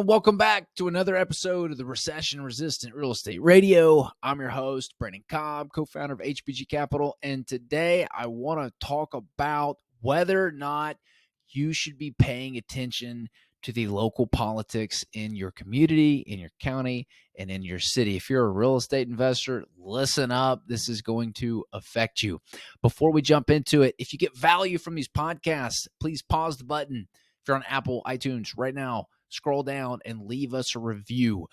and welcome back to another episode of the Recession Resistant Real Estate Radio. I'm your host, Brandon Cobb, co-founder of HBG Capital, and today I want to talk about whether or not you should be paying attention to the local politics in your community, in your county, and in your city. If you're a real estate investor, listen up. This is going to affect you. Before we jump into it, if you get value from these podcasts, please pause the button. If you're on Apple iTunes right now, scroll down and leave us a review.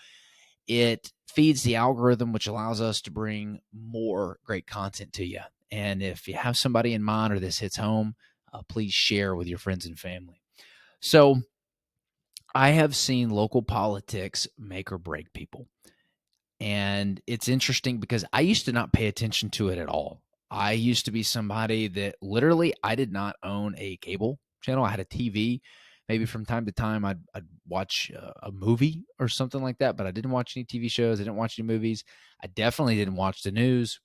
It feeds the algorithm, which allows us to bring more great content to you. And if you have somebody in mind or this hits home, please share with your friends and family. So I have seen local politics make or break people. And it's interesting because I used to not pay attention to it at all. I used to be somebody that literally I did not own a cable channel. I had a TV. Maybe from time to time I'd watch a movie or something like that, but I didn't watch any TV shows. I didn't watch any movies. I definitely didn't watch the news.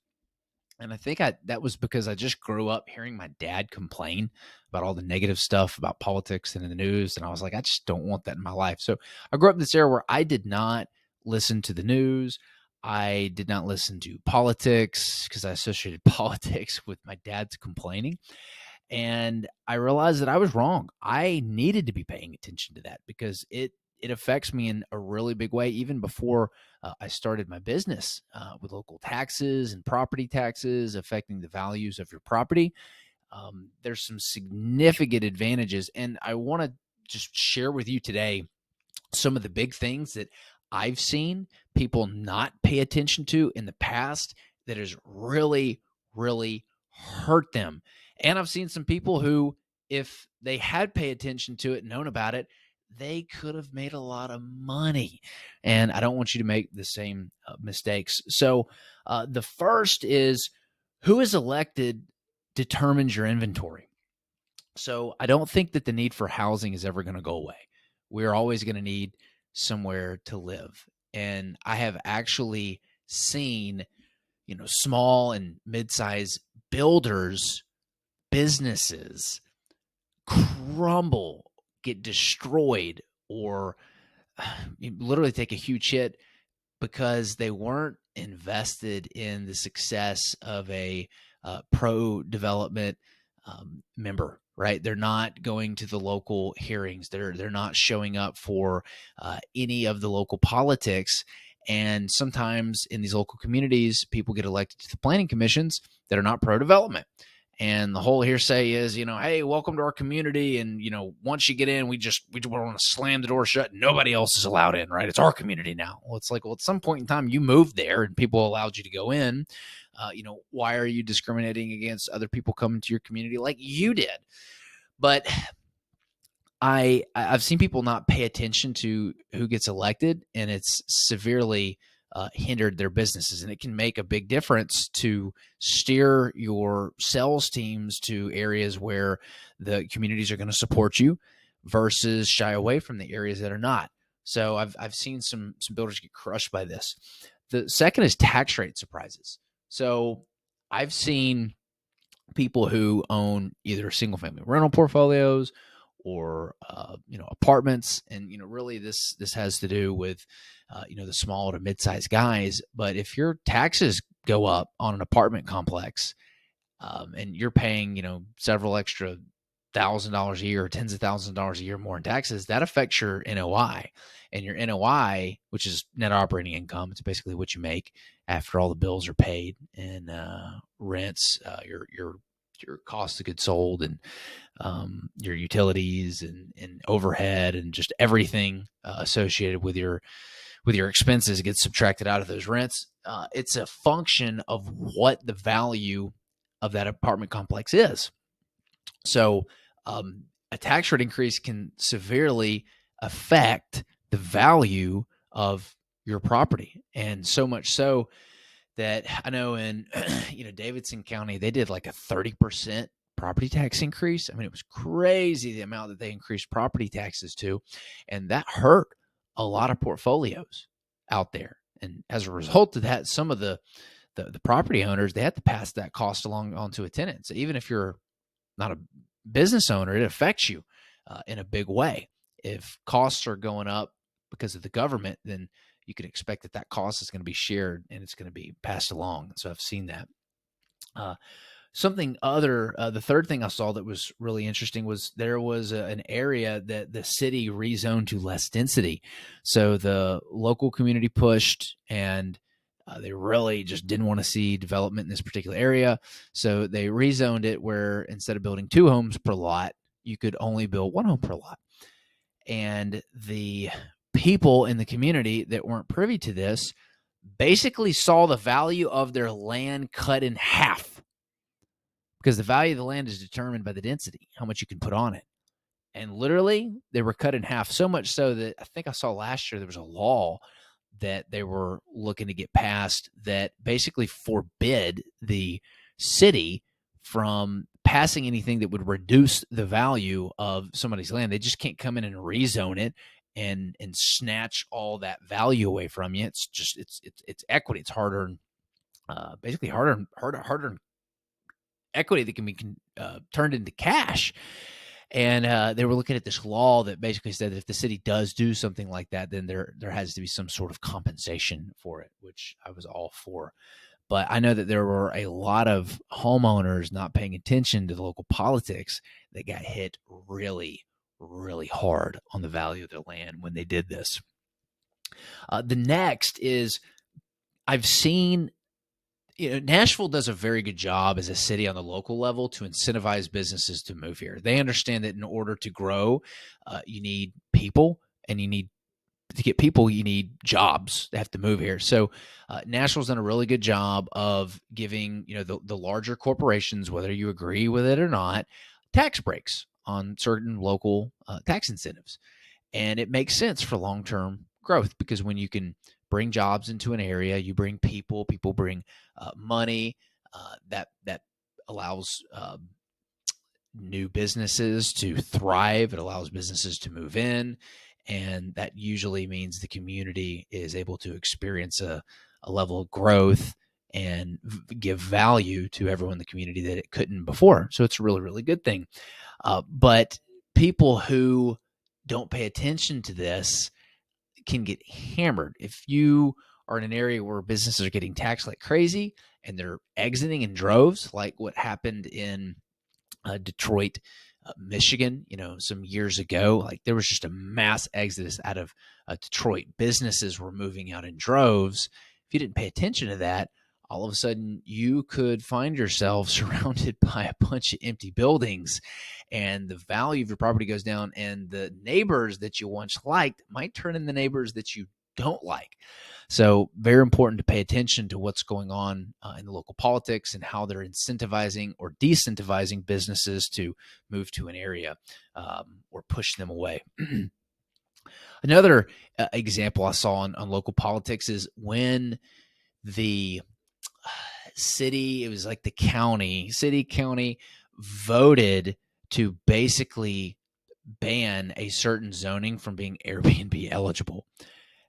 And I think that was because I just grew up hearing my dad complain about all the negative stuff about politics and in the news. And I was like, I just don't want that in my life. So I grew up in this era where I did not listen to the news. I did not listen to politics because I associated politics with my dad's complaining. And I realized that I was wrong. I needed to be paying attention to that because it affects me in a really big way, even before I started my business with local taxes and property taxes affecting the values of your property. There's some significant advantages. And I want to just share with you today some of the big things that I've seen people not pay attention to in the past that has really, really hurt them. And I've seen some people who, if they had paid attention to it, known about it, they could have made a lot of money. And I don't want you to make the same mistakes. So the first is who is elected determines your inventory. So I don't think that the need for housing is ever going to go away. We're always going to need somewhere to live. And I have actually seen, small and mid-size builders, businesses crumble, get destroyed, or literally take a huge hit because they weren't invested in the success of a pro-development member, right? They're not going to the local hearings. They're not showing up for any of the local politics. And sometimes in these local communities, people get elected to the planning commissions that are not pro-development. And the whole hearsay is, hey, welcome to our community. And, once you get in, we want to slam the door shut. Nobody else is allowed in, right? It's our community now. Well, it's like, at some point in time, you moved there and people allowed you to go in. Why are you discriminating against other people coming to your community like you did? But I've seen people not pay attention to who gets elected, and it's severely hindered their businesses. And it can make a big difference to steer your sales teams to areas where the communities are going to support you versus shy away from the areas that are not. So I've seen some builders get crushed by this. The second is tax rate surprises. So I've seen people who own either single family rental portfolios or apartments, and really this has to do with the small to mid-sized guys. But if your taxes go up on an apartment complex, and you're paying several extra $1,000 a year or tens of thousands of dollars a year more in taxes, that affects your NOI. And your NOI, which is net operating income, it's basically what you make after all the bills are paid and rents, your cost of goods sold, and your utilities and overhead and just everything associated with your expenses gets subtracted out of those rents. It's a function of what the value of that apartment complex is. So a tax rate increase can severely affect the value of your property. And so much so that I know in Davidson County, they did like a 30% property tax increase. I mean, it was crazy the amount that they increased property taxes to, and that hurt a lot of portfolios out there. And as a result of that, some of the property owners, they had to pass that cost along onto a tenant. So even if you're not a business owner, it affects you in a big way. If costs are going up because of the government, then you can expect that cost is going to be shared and it's going to be passed along. So I've seen that. The third thing I saw that was really interesting was there was an area that the city rezoned to less density. So the local community pushed, and they really just didn't want to see development in this particular area. So they rezoned it where instead of building 2 homes per lot, you could only build 1 home per lot. And the people in the community that weren't privy to this basically saw the value of their land cut in half, because the value of the land is determined by the density, how much you can put on it. And literally, they were cut in half, so much so that I think I saw last year there was a law that they were looking to get passed that basically forbid the city from passing anything that would reduce the value of somebody's land. They just can't come in and rezone it and snatch all that value away from you. It's just it's equity. It's hard-earned, basically hard-earned equity that can be turned into cash. And they were looking at this law that basically said that if the city does do something like that, then there has to be some sort of compensation for it, which I was all for. But I know that there were a lot of homeowners not paying attention to the local politics that got hit really, really hard on the value of their land when they did this. The next is, I've seen, Nashville does a very good job as a city on the local level to incentivize businesses to move here. They understand that in order to grow, you need people, and to get people, you need jobs. They have to move here. So Nashville's done a really good job of giving, the larger corporations, whether you agree with it or not, tax breaks on certain local tax incentives. And it makes sense for long-term growth, because when you can bring jobs into an area, you bring people bring money, that allows new businesses to thrive. It allows businesses to move in, and that usually means the community is able to experience a level of growth and give value to everyone in the community that it couldn't before. So it's a really, really good thing. But people who don't pay attention to this can get hammered. If you are in an area where businesses are getting taxed like crazy and they're exiting in droves, like what happened in Detroit, Michigan, some years ago, like there was just a mass exodus out of Detroit. Businesses were moving out in droves. If you didn't pay attention to that, all of a sudden you could find yourself surrounded by a bunch of empty buildings, and the value of your property goes down, and the neighbors that you once liked might turn into neighbors that you don't like. So very important to pay attention to what's going on in the local politics and how they're incentivizing or decentivizing businesses to move to an area or push them away. Another example I saw on local politics is when the city, it was like the county voted to basically ban a certain zoning from being Airbnb eligible.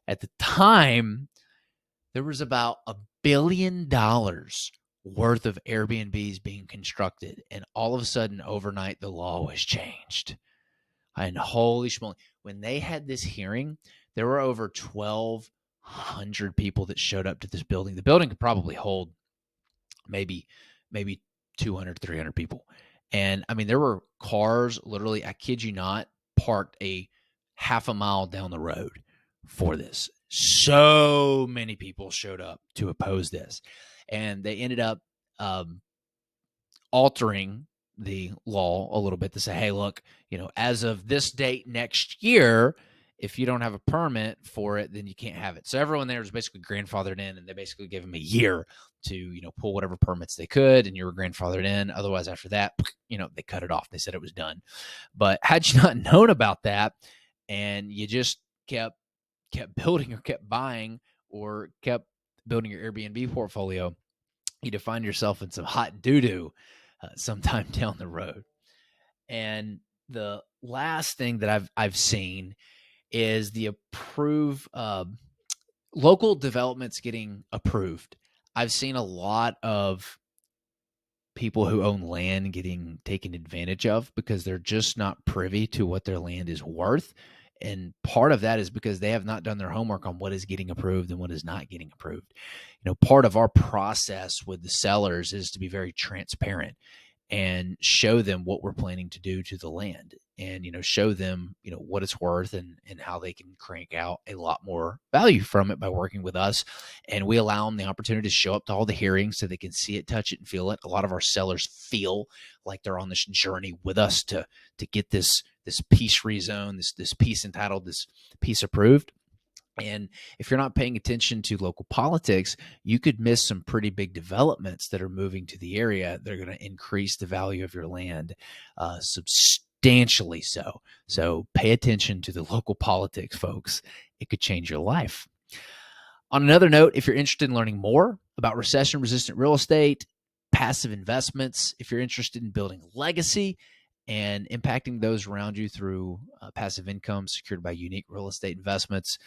At the time, there was about $1 billion worth of Airbnbs being constructed, and all of a sudden, overnight, the law was changed. And holy schmoly, when they had this hearing, there were over 1,200 people that showed up to this building. The building could probably hold maybe 200, 300 people. And I mean, there were cars literally, I kid you not, parked a half a mile down the road for this. So many people showed up to oppose this, and they ended up altering the law a little bit to say, hey, look, as of this date next year, if you don't have a permit for it, then you can't have it. So everyone there was basically grandfathered in, and they basically gave them a year to, pull whatever permits they could, and you were grandfathered in. Otherwise, after that, they cut it off. They said it was done. But had you not known about that, and you just kept building or kept buying or kept building your Airbnb portfolio, you'd find yourself in some hot doo-doo sometime down the road. And the last thing that I've seen is the local developments getting approved. I've seen a lot of people who own land getting taken advantage of because they're just not privy to what their land is worth. And part of that is because they have not done their homework on what is getting approved and what is not getting approved. Part of our process with the sellers is to be very transparent and show them what we're planning to do to the land, and show them what it's worth, and how they can crank out a lot more value from it by working with us. And we allow them the opportunity to show up to all the hearings so they can see it, touch it, and feel it. A lot of our sellers feel like they're on this journey with us to get this piece rezoned, this piece entitled, this piece approved. And if you're not paying attention to local politics, you could miss some pretty big developments that are moving to the area. They're going to increase the value of your land substantially. So pay attention to the local politics, folks. It could change your life. On another note, if you're interested in learning more about recession-resistant real estate, passive investments, if you're interested in building legacy and impacting those around you through passive income secured by unique real estate investments,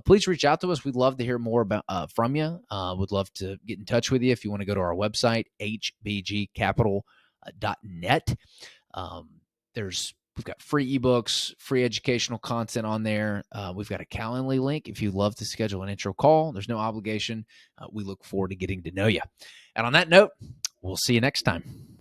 please reach out to us. We'd love to hear more about from you. Would love to get in touch with you. If you want to go to our website, hbgcapital.net. We've got free ebooks, free educational content on there. We've got a Calendly link if you'd love to schedule an intro call. There's no obligation. We look forward to getting to know you. And on that note, we'll see you next time.